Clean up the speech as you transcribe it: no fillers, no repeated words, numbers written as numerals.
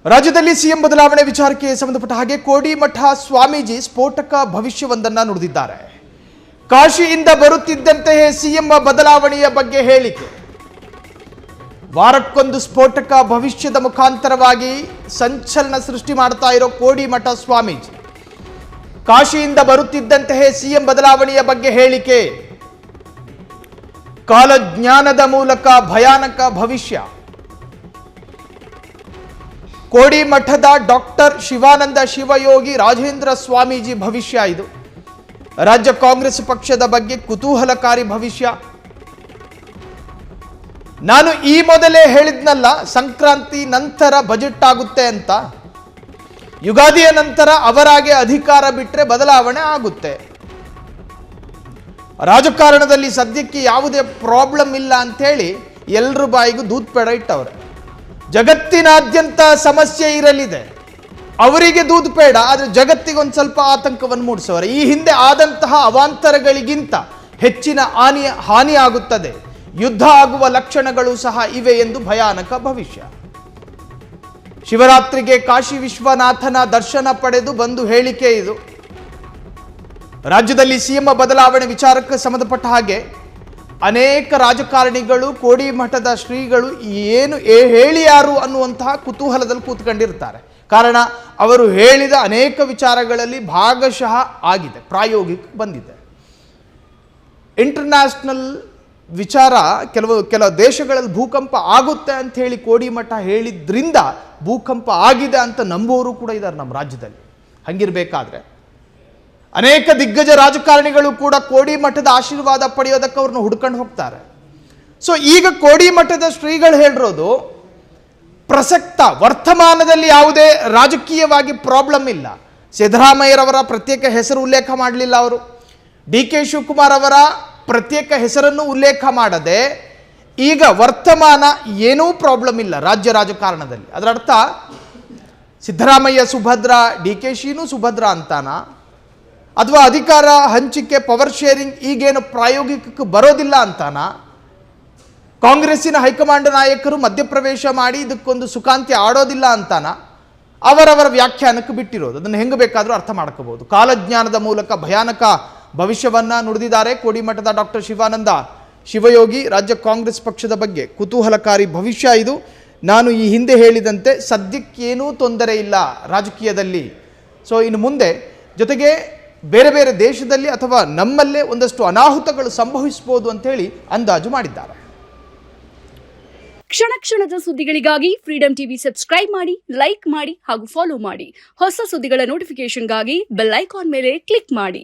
ರಾಜ್ಯದಲ್ಲಿ ಸಿಎಂ ಬದಲಾವಣೆ ವಿಚಾರಕ್ಕೆ ಸಂಬಂಧಪಟ್ಟ ಹಾಗೆ ಕೋಡಿಮಠ ಸ್ವಾಮೀಜಿ ಸ್ಫೋಟಕ ಭವಿಷ್ಯವೊಂದನ್ನು ನುಡಿದಿದ್ದಾರೆ. ಕಾಶಿಯಿಂದ ಬರುತ್ತಿದ್ದಂತೆಯೇ ಸಿಎಂ ಬದಲಾವಣೆಯ ಬಗ್ಗೆ ಹೇಳಿಕೆ. ವಾರಕ್ಕೊಂದು ಸ್ಫೋಟಕ ಭವಿಷ್ಯದ ಮುಖಾಂತರವಾಗಿ ಸಂಚಲನ ಸೃಷ್ಟಿ ಮಾಡ್ತಾ ಇರೋ ಕೋಡಿಮಠ ಸ್ವಾಮೀಜಿ ಕಾಶಿಯಿಂದ ಬರುತ್ತಿದ್ದಂತೆಯೇ ಸಿಎಂ ಬದಲಾವಣೆಯ ಬಗ್ಗೆ ಹೇಳಿಕೆ. ಕಾಲಜ್ಞಾನದ ಮೂಲಕ ಭಯಾನಕ ಭವಿಷ್ಯ. ಕೋಡಿಮಠದ ಡಾಕ್ಟರ್ ಶಿವಾನಂದ ಶಿವಯೋಗಿ ರಾಜೇಂದ್ರ ಸ್ವಾಮೀಜಿ ಭವಿಷ್ಯ ಇದು. ರಾಜ್ಯ ಕಾಂಗ್ರೆಸ್ ಪಕ್ಷದ ಬಗ್ಗೆ ಕುತೂಹಲಕಾರಿ ಭವಿಷ್ಯ. ನಾನು ಈ ಮೊದಲೇ ಹೇಳಿದ್ನಲ್ಲ, ಸಂಕ್ರಾಂತಿ ನಂತರ ಬಜೆಟ್ ಆಗುತ್ತೆ ಅಂತ. ಯುಗಾದಿಯ ನಂತರ ಅವರಾಗೆ ಅಧಿಕಾರ ಬಿಟ್ಟರೆ ಬದಲಾವಣೆ ಆಗುತ್ತೆ. ರಾಜಕಾರಣದಲ್ಲಿ ಸದ್ಯಕ್ಕೆ ಯಾವುದೇ ಪ್ರಾಬ್ಲಮ್ ಇಲ್ಲ ಅಂಥೇಳಿ ಎಲ್ಲರ ಬಾಯಿಗೂ ದೂತ್ ಪೇಡ ಇಟ್ಟವ್ರೆ. ಜಗತ್ತಿನಾದ್ಯಂತ ಸಮಸ್ಯೆ ಇರಲಿದೆ, ಅವರಿಗೆ ದೂದ್ ಬೇಡ, ಆದರೆ ಜಗತ್ತಿಗೊಂದು ಸ್ವಲ್ಪ ಆತಂಕವನ್ನು ಮೂಡಿಸೋರೆ. ಈ ಹಿಂದೆ ಆದಂತಹ ಅವಾಂತರಗಳಿಗಿಂತ ಹೆಚ್ಚಿನ ಹಾನಿ ಆಗುತ್ತದೆ, ಯುದ್ಧ ಆಗುವ ಲಕ್ಷಣಗಳು ಸಹ ಇವೆ ಎಂದು ಭಯಾನಕ ಭವಿಷ್ಯ. ಶಿವರಾತ್ರಿಗೆ ಕಾಶಿ ವಿಶ್ವನಾಥನ ದರ್ಶನ ಪಡೆದು ಬಂದು ಹೇಳಿಕೆ ಇದು. ರಾಜ್ಯದಲ್ಲಿ ಸಿಎಂ ಬದಲಾವಣೆ ವಿಚಾರಕ್ಕೆ ಸಂಬಂಧಪಟ್ಟ ಹಾಗೆ ಅನೇಕ ರಾಜಕಾರಣಿಗಳು ಕೋಡಿಮಠದ ಶ್ರೀಗಳು ಏನು ಹೇಳಿಯಾರು ಅನ್ನುವಂತಹ ಕುತೂಹಲದಲ್ಲಿ ಕೂತ್ಕೊಂಡಿರ್ತಾರೆ. ಕಾರಣ ಅವರು ಹೇಳಿದ ಅನೇಕ ವಿಚಾರಗಳಲ್ಲಿ ಭಾಗಶಃ ಆಗಿದೆ, ಪ್ರಾಯೋಗಿಕ ಬಂದಿದೆ. ಇಂಟರ್ನ್ಯಾಷನಲ್ ವಿಚಾರ, ಕೆಲವು ದೇಶಗಳಲ್ಲಿ ಭೂಕಂಪ ಆಗುತ್ತೆ ಅಂತ ಹೇಳಿ ಕೋಡಿಮಠ ಹೇಳಿದ್ರಿಂದ ಭೂಕಂಪ ಆಗಿದೆ ಅಂತ ನಂಬುವವರು ಕೂಡ ಇದ್ದಾರೆ ನಮ್ಮ ರಾಜ್ಯದಲ್ಲಿ. ಹಂಗಿರಬೇಕಾದ್ರೆ ಅನೇಕ ದಿಗ್ಗಜ ರಾಜಕಾರಣಿಗಳು ಕೂಡ ಕೋಡಿಮಠದ ಆಶೀರ್ವಾದ ಪಡೆಯೋದಕ್ಕೆ ಅವ್ರನ್ನ ಹುಡ್ಕೊಂಡು ಹೋಗ್ತಾರೆ. ಸೊ ಈಗ ಕೋಡಿಮಠದ ಶ್ರೀಗಳು ಹೇಳಿರೋದು ಪ್ರಸಕ್ತ ವರ್ತಮಾನದಲ್ಲಿ ಯಾವುದೇ ರಾಜಕೀಯವಾಗಿ ಪ್ರಾಬ್ಲಮ್ ಇಲ್ಲ. ಸಿದ್ದರಾಮಯ್ಯರವರ ಪ್ರತ್ಯೇಕ ಹೆಸರು ಉಲ್ಲೇಖ ಮಾಡಲಿಲ್ಲ ಅವರು. DK ಶಿವಕುಮಾರ್ ಅವರ ಪ್ರತ್ಯೇಕ ಹೆಸರನ್ನು ಉಲ್ಲೇಖ ಮಾಡದೆ ಈಗ ವರ್ತಮಾನ ಏನೂ ಪ್ರಾಬ್ಲಮ್ ಇಲ್ಲ ರಾಜ್ಯ ರಾಜಕಾರಣದಲ್ಲಿ. ಅದರ ಅರ್ಥ ಸಿದ್ದರಾಮಯ್ಯ ಸುಭದ್ರ, DKಶಿನೂ ಸುಭದ್ರ ಅಂತಾನ, ಅಥವಾ ಅಧಿಕಾರ ಹಂಚಿಕೆ ಪವರ್ ಶೇರಿಂಗ್ ಈಗೇನು ಪ್ರಾಯೋಗಿಕಕ್ಕೆ ಬರೋದಿಲ್ಲ ಅಂತಾನ, ಕಾಂಗ್ರೆಸ್ಸಿನ ಹೈಕಮಾಂಡ್ ನಾಯಕರು ಮಧ್ಯಪ್ರವೇಶ ಮಾಡಿ ಇದಕ್ಕೊಂದು ಸುಖಾಂತ್ಯ ಆಡೋದಿಲ್ಲ ಅಂತಾನ, ಅವರವರ ವ್ಯಾಖ್ಯಾನಕ್ಕೆ ಬಿಟ್ಟಿರೋದು. ಅದನ್ನು ಹೆಂಗೆ ಬೇಕಾದರೂ ಅರ್ಥ ಮಾಡ್ಕೋಬಹುದು. ಕಾಲಜ್ಞಾನದ ಮೂಲಕ ಭಯಾನಕ ಭವಿಷ್ಯವನ್ನ ನುಡಿದಿದ್ದಾರೆ ಕೋಡಿಮಠದ ಡಾಕ್ಟರ್ ಶಿವಾನಂದ ಶಿವಯೋಗಿ. ರಾಜ್ಯ ಕಾಂಗ್ರೆಸ್ ಪಕ್ಷದ ಬಗ್ಗೆ ಕುತೂಹಲಕಾರಿ ಭವಿಷ್ಯ ಇದು. ನಾನು ಈ ಹಿಂದೆ ಹೇಳಿದಂತೆ ಸದ್ಯಕ್ಕೇನೂ ತೊಂದರೆ ಇಲ್ಲ ರಾಜಕೀಯದಲ್ಲಿ. ಸೊ ಇನ್ನು ಮುಂದೆ ಜೊತೆಗೆ ಬೇರೆ ಬೇರೆ ದೇಶದಲ್ಲಿ ಅಥವಾ ನಮ್ಮಲ್ಲೇ ಒಂದಷ್ಟು ಅನಾಹುತಗಳು ಸಂಭವಿಸಬಹುದು ಅಂತ ಹೇಳಿ ಅಂದಾಜು ಮಾಡಿದ್ದಾರೆ. ಕ್ಷಣ ಕ್ಷಣದ ಸುದ್ದಿಗಳಿಗಾಗಿ ಫ್ರೀಡಂ ಟಿವಿ ಸಬ್ಸ್ಕ್ರೈಬ್ ಮಾಡಿ, ಲೈಕ್ ಮಾಡಿ ಹಾಗೂ ಫಾಲೋ ಮಾಡಿ. ಹೊಸ ಸುದ್ದಿಗಳ ನೋಟಿಫಿಕೇಶನ್ಗಾಗಿ ಬೆಲ್ ಐಕಾನ್ ಮೇಲೆ ಕ್ಲಿಕ್ ಮಾಡಿ.